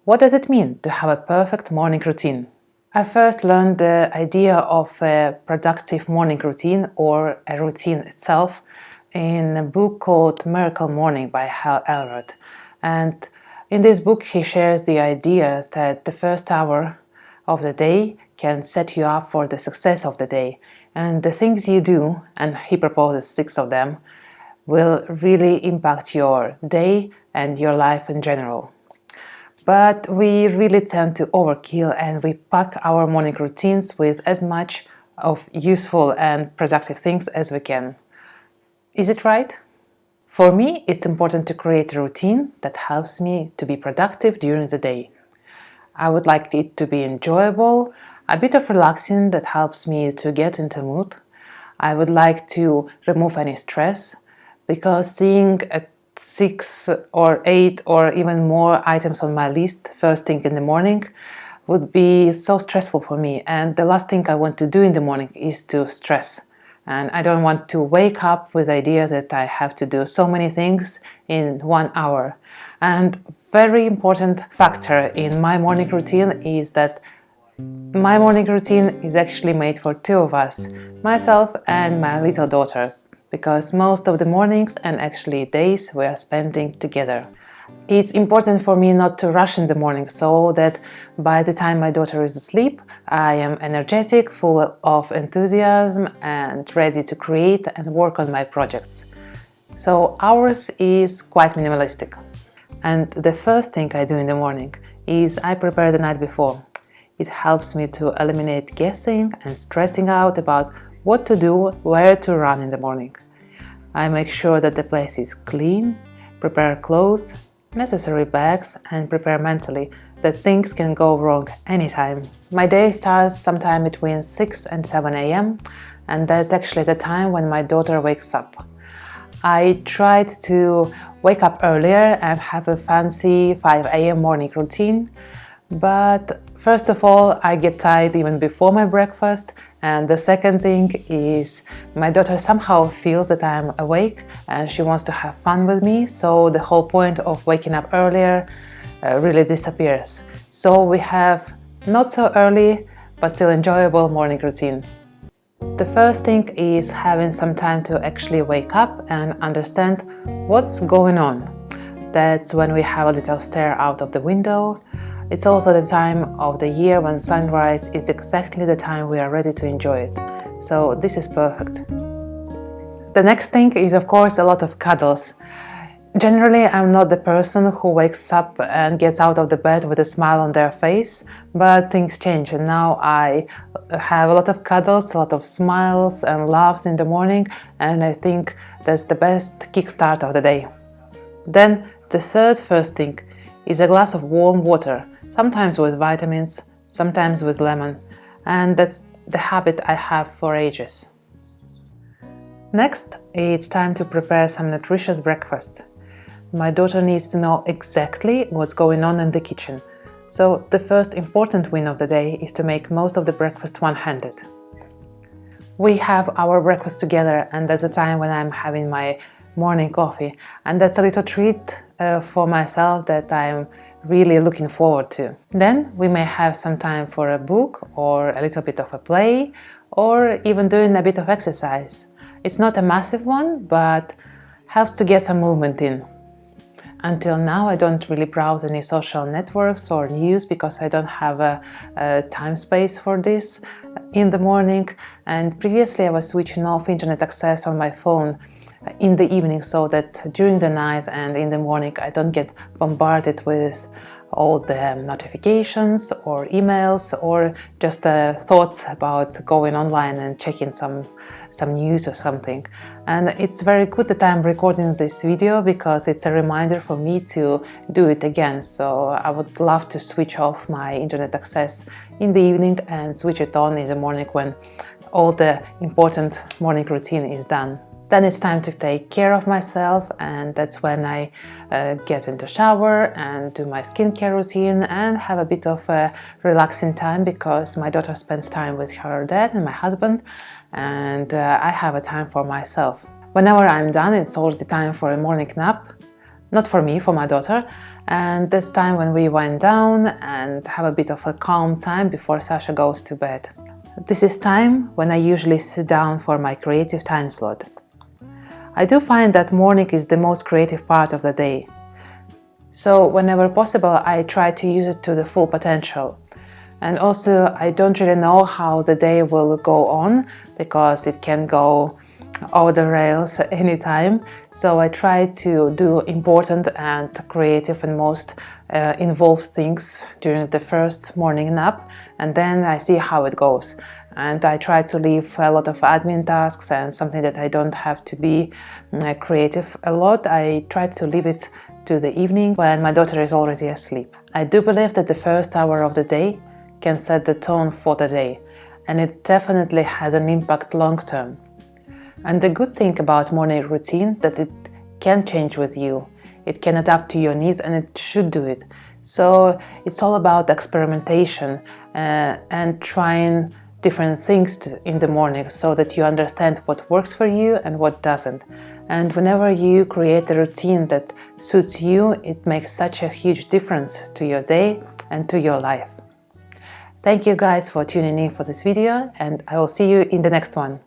What does it mean to have a perfect morning routine? I first learned the idea of a productive morning routine, or a routine itself, in a book called Miracle Morning by Hal Elrod. And in this book he shares the idea that the first hour of the day can set you up for the success of the day, and the things you do, and he proposes 6 of them, will really impact your day and your life in general. But we really tend to overkill, and we pack our morning routines with as much of useful and productive things as we can. Is it right? For me, it's important to create a routine that helps me to be productive during the day. I would like it to be enjoyable, a bit of relaxing that helps me to get into mood. I would like to remove any stress, because seeing 6 or 8 or even more items on my list first thing in the morning would be so stressful for me, and the last thing I want to do in the morning is to stress. And I don't want to wake up with the idea that I have to do so many things in 1 hour. And very important factor in my morning routine is that my morning routine is actually made for 2 of us, myself and my little daughter, because most of the mornings and actually days we are spending together. It's important for me not to rush in the morning, so that by the time my daughter is asleep, I am energetic, full of enthusiasm and ready to create and work on my projects. So ours is quite minimalistic. And the first thing I do in the morning is I prepare the night before. It helps me to eliminate guessing and stressing out about what to do, where to run in the morning. I make sure that the place is clean, prepare clothes, necessary bags, and prepare mentally that things can go wrong anytime. My day starts sometime between 6 and 7 a.m. and that's actually the time when my daughter wakes up. I tried to wake up earlier and have a fancy 5 a.m. morning routine, but first of all, I get tired even before my breakfast, and the second thing is my daughter somehow feels that I'm awake and she wants to have fun with me, so the whole point of waking up earlier really disappears. So we have not so early but still enjoyable morning routine. The first thing is having some time to actually wake up and understand what's going on. That's when we have a little stare out of the window. It's also the time of the year when sunrise is exactly the time we are ready to enjoy it. So this is perfect. The next thing is, of course, a lot of cuddles. Generally, I'm not the person who wakes up and gets out of the bed with a smile on their face, but things change, and now I have a lot of cuddles, a lot of smiles and laughs in the morning, and I think that's the best kickstart of the day. Then the first thing is a glass of warm water, sometimes with vitamins, sometimes with lemon, and that's the habit I have for ages. Next, it's time to prepare some nutritious breakfast. My daughter needs to know exactly what's going on in the kitchen, so the first important win of the day is to make most of the breakfast one-handed. We have our breakfast together, and that's the time when I'm having my morning coffee, and that's a little treat for myself that I'm really looking forward to. Then we may have some time for a book or a little bit of a play, or even doing a bit of exercise. It's not a massive one, but helps to get some movement in. Until now, I don't really browse any social networks or news because I don't have a time space for this in the morning, and previously I was switching off internet access on my phone in the evening, so that during the night and in the morning I don't get bombarded with all the notifications or emails or just thoughts about going online and checking some news or something. And it's very good that I'm recording this video because it's a reminder for me to do it again. So I would love to switch off my internet access in the evening and switch it on in the morning when all the important morning routine is done. Then it's time to take care of myself, and that's when I get into shower and do my skincare routine and have a bit of a relaxing time, because my daughter spends time with her dad and my husband, and I have a time for myself. Whenever I'm done, it's already time for a morning nap. Not for me, for my daughter. and this time when we wind down and have a bit of a calm time before Sasha goes to bed. This is time when I usually sit down for my creative time slot. I do find that morning is the most creative part of the day. So whenever possible, I try to use it to the full potential. And also, I don't really know how the day will go on, because it can go over the rails anytime. So I try to do important and creative and most involved things during the first morning nap, and then I see how it goes. And I try to leave a lot of admin tasks and something that I don't have to be creative a lot. I try to leave it to the evening when my daughter is already asleep. I do believe that the first hour of the day can set the tone for the day, and it definitely has an impact long term. And the good thing about morning routine that it can change with you. It can adapt to your needs, and it should do it. So it's all about experimentation and trying different things in the morning, so that you understand what works for you and what doesn't. And whenever you create a routine that suits you, it makes such a huge difference to your day and to your life. Thank you guys for tuning in for this video, and I will see you in the next one.